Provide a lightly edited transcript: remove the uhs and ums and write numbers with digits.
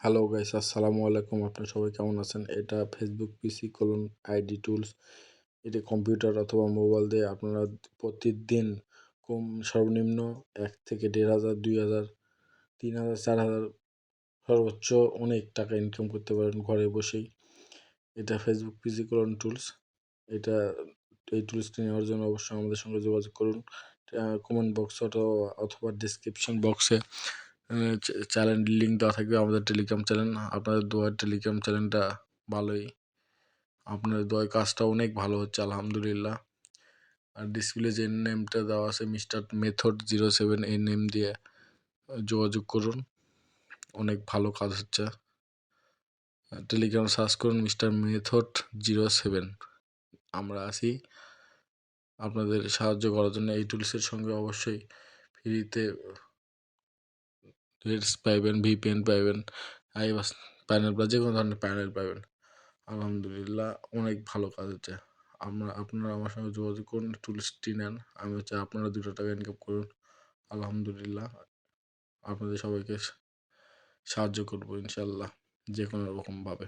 Hello guys, আসসালামু আলাইকুম। আপনারা সবাই কেমন আছেন? এটা ফেসবুক পিসি কোলন আইডি টুলস। এটি কম্পিউটার অথবা মোবাইল দিয়ে আপনারা প্রতিদিন সর্বনিম্ন 1 থেকে 1,500, 2,000, 3,000, 4,000, সর্বোচ্চ অনেক টাকা ইনকাম করতে পারেন ঘরে বসেই। এটা ফেসবুক পিসি কোলন টুলস। এই টুলসটি নেওয়ার জন্য অবশ্যই আমাদের সঙ্গে যোগাযোগ করুন। কমেন্ট বক্স অথবা ডিসক্রিপশন বক্সে চ্যানেল লিঙ্ক দেওয়া থাকবে আমাদের টেলিগ্রাম চ্যানেল। আপনাদের দোয়ার টেলিগ্রাম চ্যানেলটা ভালোই, আপনাদের দোয়ায় কাজটা অনেক ভালো হচ্ছে আলহামদুলিল্লাহ। আর ডিসপ্লে যে নেমটা দেওয়া আছে মিস্টার মেথড 07, এই নেম দিয়ে যোগাযোগ করুন, অনেক ভালো কাজ হচ্ছে। টেলিগ্রাম সার্চ করুন মিস্টার মেথড 07। আমরা আছি আপনাদের সাহায্য করার জন্য। এই টুলসের সঙ্গে অবশ্যই ফ্রিতে রেডস পাইবেন, ভিপিএন পাইবেন, আইওএস প্যানেল বা যে কোনো ধরনের প্যানেল পাবেন। আলহামদুলিল্লাহ অনেক ভালো কাজ হচ্ছে। আপনারা আমার সঙ্গে যোগাযোগ করুন, টুলসটি নেন। আমি আপনারা 2 টাকা ইনকাম করুন। আলহামদুলিল্লাহ আপনাদের সবাইকে সাহায্য করবো ইনশাল্লাহ, যে কোনো রকমভাবে।